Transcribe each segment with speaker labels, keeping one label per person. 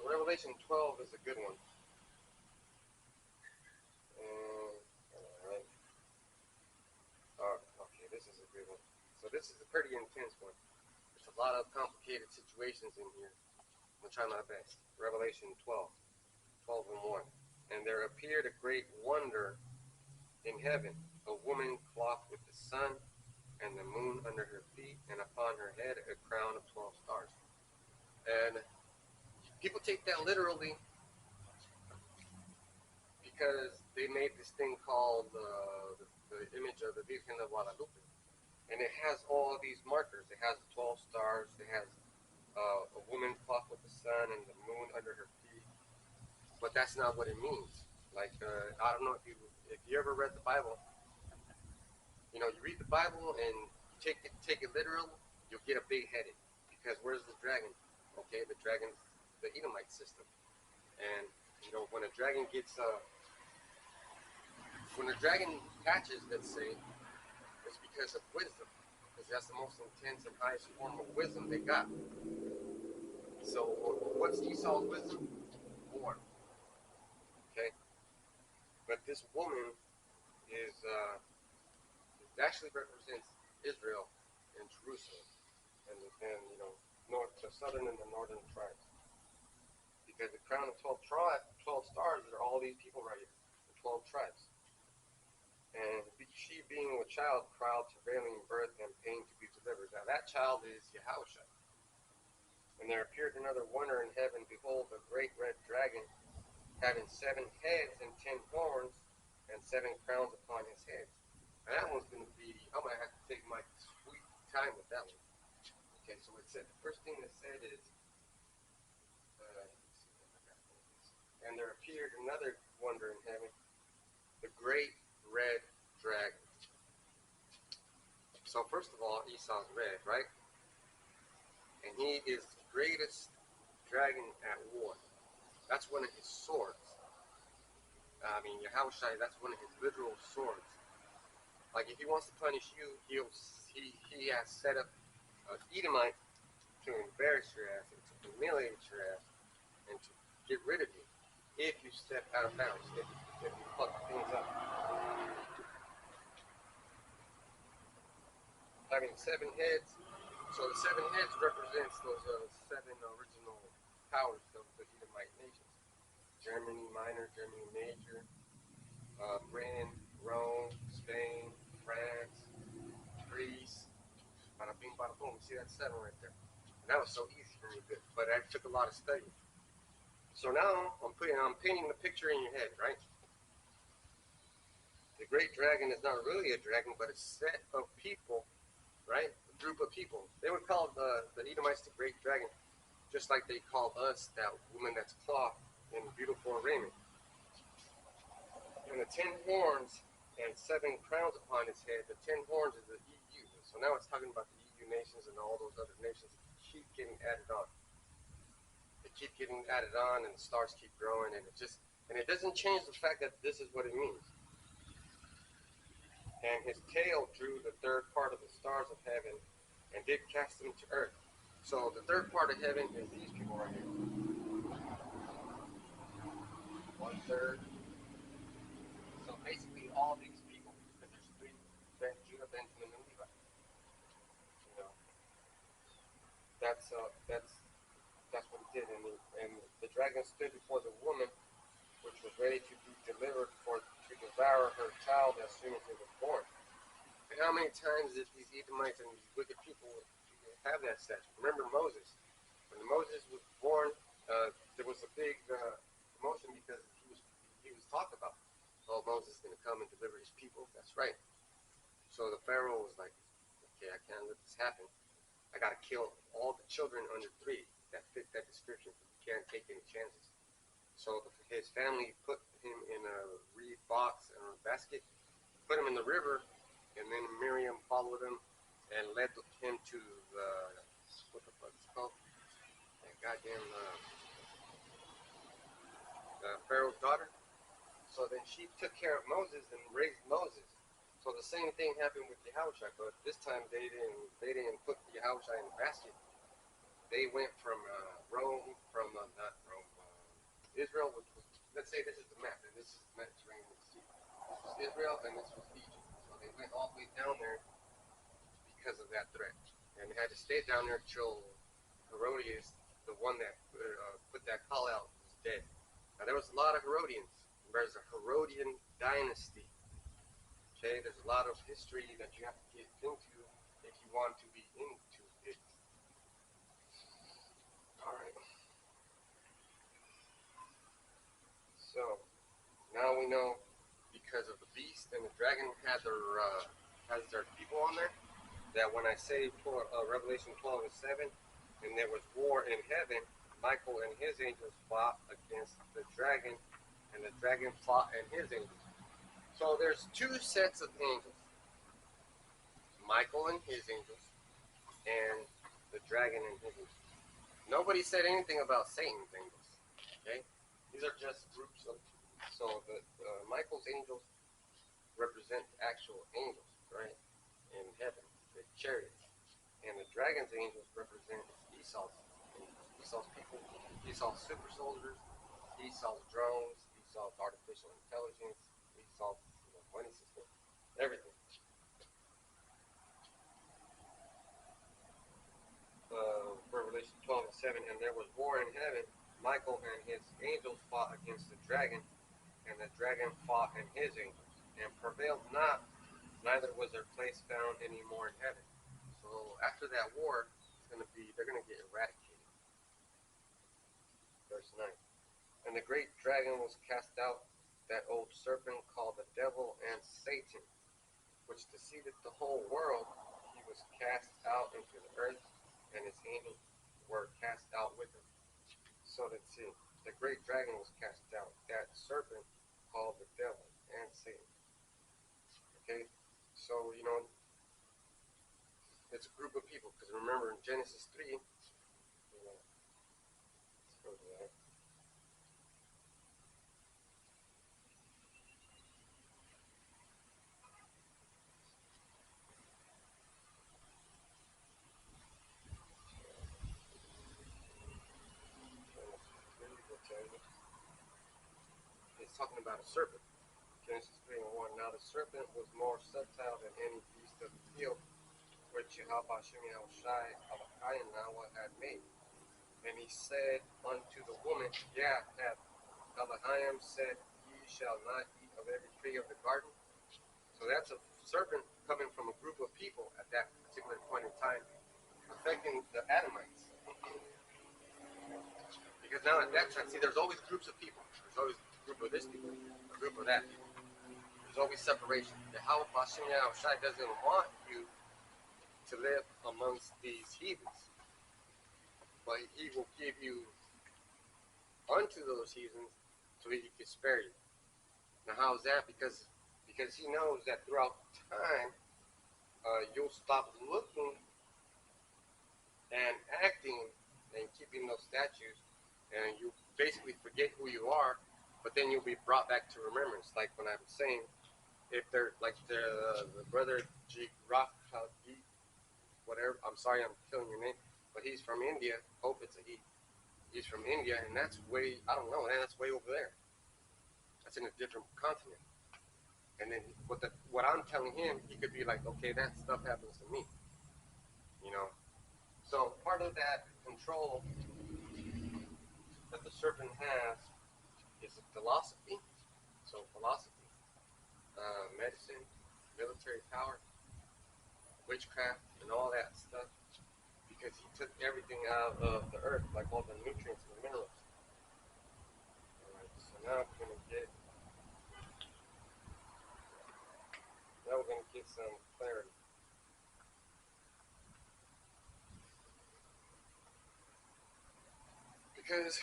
Speaker 1: So Revelation 12 is a good one. Alright. Okay, this is a good one. So this is a pretty intense one. There's a lot of complicated situations in here. I'm going to try my best. Revelation 12, 12 and 1. And there appeared a great wonder in heaven, a woman clothed with the sun and the moon under her feet, and upon her head a crown of 12 stars. And people take that literally because they made this thing called the image of the Virgen of Guadalupe. And it has all these markers. It has 12 stars. It has a woman clothed with the sun and the moon under her feet. But that's not what it means. Like, I don't know if you ever read the Bible. You know, you read the Bible and you take it literal, you'll get a big headache. Because where's the dragon? Okay, the dragon's the Edomite system. And, you know, when a dragon hatches, let's say, it's because of wisdom. Because that's the most intense and highest form of wisdom they got. So, what's Esau's wisdom? War. Okay? But this woman is actually represents Israel and Jerusalem, and you know, the southern and the northern tribes. Because the crown of 12 stars are all these people right here, the 12 tribes. And she, being a child, cried travailing in birth and pain to be delivered. Now that child is Yahushua. And there appeared another wonder in heaven. Behold, a great red dragon, having 7 heads and 10 horns, and 7 crowns upon his heads. Now that one's going to be, I'm going to have to take my sweet time with that one. Okay, so it said, the first thing that said is, and there appeared another wonder in heaven, the great red dragon. So first of all, Esau's red, right? And he is the greatest dragon at war. That's one of his swords. I mean, Yahushua, that's one of his literal swords. Like if he wants to punish you, he has set up an Edomite to embarrass your ass and to humiliate your ass and to get rid of you if you step out of bounds, if you fuck things up. Having 7 heads, so the 7 heads represents those 7 original powers of the Edomite nations. Germany Minor, Germany Major, Britain, Rome, Spain, France, Greece, bada bing, bada boom. See that 7 right there? And that was so easy for me, but it took a lot of study. So now I'm painting the picture in your head, right? The great dragon is not really a dragon, but a set of people, right? A group of people. They would call the Edomites the great dragon, just like they call us that woman that's clothed in beautiful raiment. And the 10 horns and 7 crowns upon his head. The 10 horns is the EU. So now it's talking about the EU nations and all those other nations that keep getting added on. They keep getting added on, and the stars keep growing, and it doesn't change the fact that this is what it means. And his tail drew the third part of the stars of heaven and did cast them to earth. So the third part of heaven is these people right here. 1/3. So basically all these people, because there's 3, Judah, Benjamin, and Levi. You know, that's what it did. And the dragon stood before the woman, which was ready to be delivered to devour her child as soon as it was born. And how many times did these Edomites and these wicked people have that set? Remember Moses. When Moses was born, there was a big commotion because he was talked about. Oh, Moses is going to come and deliver his people. That's right. So the Pharaoh was like, okay, I can't let this happen. I got to kill all the children under 3 that fit that description. You can't take any chances. So his family put him in a reed box and a basket, put him in the river, and then Miriam followed him and led him to the, what the fuck is it called? That goddamn Pharaoh's daughter. So then she took care of Moses and raised Moses. So the same thing happened with Yahushua, but this time they didn't put Yahushua in the basket. They went from Rome, not Rome, Israel, which was, let's say this is the map, and this is the Mediterranean Sea. This was Israel, and this was Egypt. So they went all the way down there because of that threat, and they had to stay down there till Herodias, the one that put that call out, was dead. Now there was a lot of Herodians. There's a Herodian dynasty. Okay, there's a lot of history that you have to get into if you want to be into it. All right. So now we know because of the beast and the dragon had their people on there. That when I say Revelation 12 and 7, and there was war in heaven, Michael and his angels fought against the dragon, and the dragon fought and his angels. So there's two sets of angels, Michael and his angels, and the dragon and his angels. Nobody said anything about Satan's angels. Okay, these are just groups of. So the Michael's angels represent actual angels, right, in heaven, the chariots, and the dragon's angels represent Esau's angels, Esau's people, Esau's super soldiers, Esau's drones, Esau's artificial intelligence, Esau's money system, everything. Revelation 12 and 7, and there was war in heaven. Michael and his angels fought against the dragon, and the dragon fought and his angels, and prevailed not, neither was their place found any more in heaven. So after that war, they're gonna get eradicated. Verse 9. And the great dragon was cast out, that old serpent called the devil and Satan, which deceiveth the whole world. He was cast out into the earth, and his angels were cast out with him. So let's see. The great dragon was cast out, that serpent called the devil and Satan. Okay, so it's a group of people, because remember in Genesis 3, let's go to that. It's talking about a serpent. Genesis 3 and 1. Now the serpent was more subtle than any beast of the field which Yahweh Shai had made. And he said unto the woman, yeah, hath Elohim said, ye shall not eat of every tree of the garden. So that's a serpent coming from a group of people at that particular point in time, affecting the Adamites. Because now at that time, see, there's always groups of people. There's always a group of this people, a group of that people. There's always separation. The Yahweh Shai doesn't want you to live amongst these heathens, but he will give you unto those heathens so he can spare you. Now how is that? Because he knows that throughout time you'll stop looking and acting and keeping those statues, and you basically forget who you are, but then you'll be brought back to remembrance. Like when I was saying, if they're like the brother G Rock whatever, I'm sorry I'm killing your name, but he's from India. Hope it's a he. He's from India, and that's way, I don't know, man, that's way over there. That's in a different continent. And then what I'm telling him, he could be like, okay, that stuff happens to me. So part of that control that the serpent has is a philosophy. So philosophy, medicine, military power, witchcraft, and all that stuff, because he took everything out of the earth, like all the nutrients and the minerals. Alright, so now we're gonna get some clarity. Because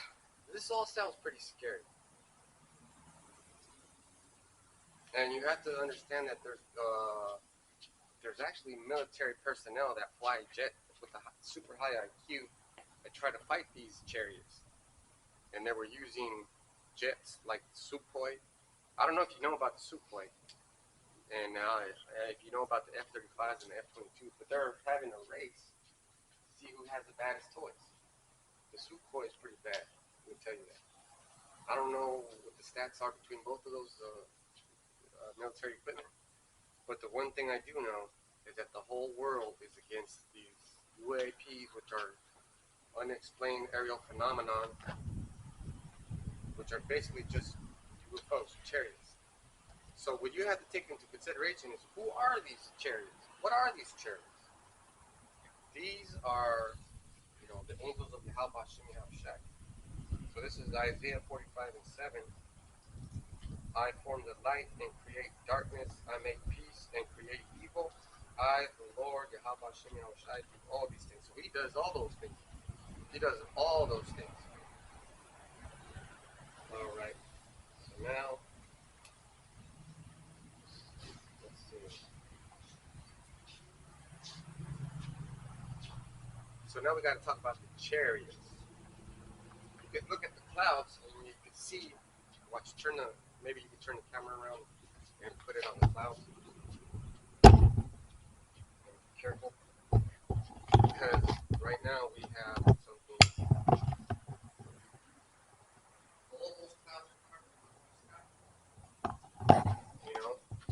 Speaker 1: this all sounds pretty scary. And you have to understand that there's actually military personnel that fly jet with a super high IQ that try to fight these chariots. And they were using jets like Sukhoi. I don't know if you know about the Sukhoi. And if you know about the F-35s and the F-22s, but they're having a race to see who has the baddest toys. The Sukhoi is pretty bad, let me tell you that. I don't know what the stats are between both of those military equipment, but the one thing I do know is that the whole world is against these UAPs, which are unexplained aerial phenomenon, which are basically just UFOs, chariots. So what you have to take into consideration is, who are these chariots? What are these chariots? These are, the angels of Yahweh Shem Shai. So this is Isaiah 45 and 7. I form the light and create darkness. I make peace and create evil. I, the Lord, Yahweh Shem Shai, do all these things. So he does all those things. He does all those things. All right. So now, let's see. So now we got to talk about the chariots. You can look at the clouds and you can see. Watch. Maybe you can turn the camera around and put it on the clouds. Be careful, because right now we have something. All those clouds are covering the whole sky.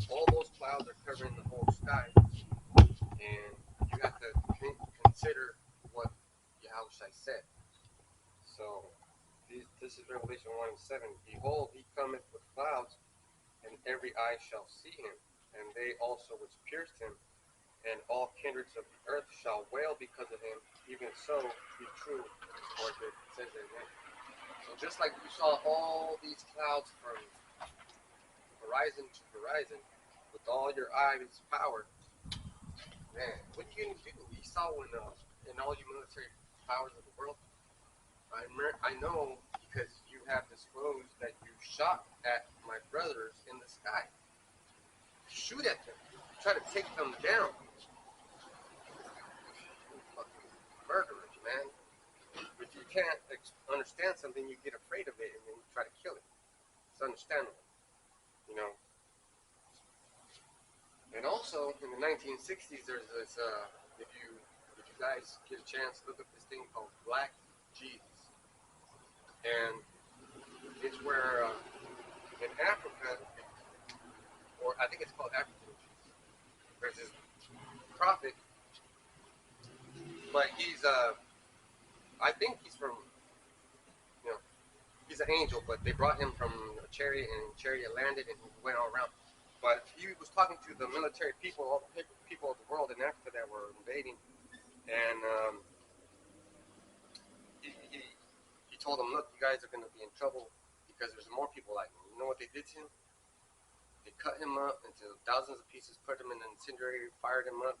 Speaker 1: All those clouds are covering the whole sky, and you have to consider what Yahushua said. So this is Revelation 1:7. Behold, he cometh with clouds, and every eye shall see him, and they also which pierced him, and all kindreds of the earth shall wail because of him. Even so, be true, or it says amen. So just like you saw all these clouds from horizon to horizon, with all your eyes power, man, what are you going to do? You saw in all you military powers of the world, I know because you have disclosed that you shot at my brothers in the sky. Shoot at them. Try to take them down. Fucking murderers, man. If you can't understand something, you get afraid of it and then you try to kill it. It's understandable, you know. And also in the 1960s, there's this. If you guys get a chance, look up this thing called Black Jesus, and it's where in Africa, or I think it's called African Jesus. There's this prophet, but he's I think he's from, he's an angel, but they brought him from a chariot, and chariot landed, and he went all around. But he was talking to the military people, all the people of the world in Africa that were invading, and he told them, look, you guys are going to be in trouble because there's more people like me. You know what they did to him? They cut him up into thousands of pieces, put him in an incendiary, fired him up,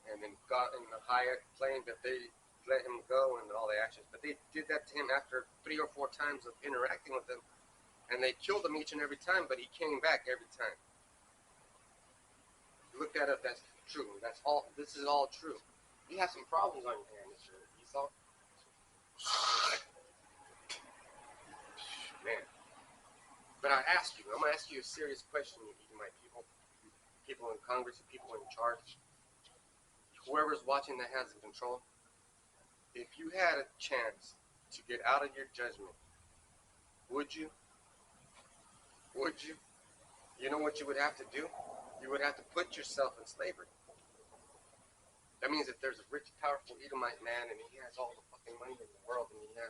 Speaker 1: and then got in the higher plane that they let him go and all the actions. But they did that to him after 3 or 4 times of interacting with him, and they killed him each and every time, but he came back every time. Look that up. That's true. That's all. This is all true. You have some problems on your hand, Mr. Esau. Man. But I ask you, I'm going to ask you a serious question, you my people in Congress, people in charge, whoever's watching that has the control. If you had a chance to get out of your judgment, would you? Would you? You know what you would have to do? You would have to put yourself in slavery. That means if there's a rich, powerful Edomite man and he has all the fucking money in the world and he has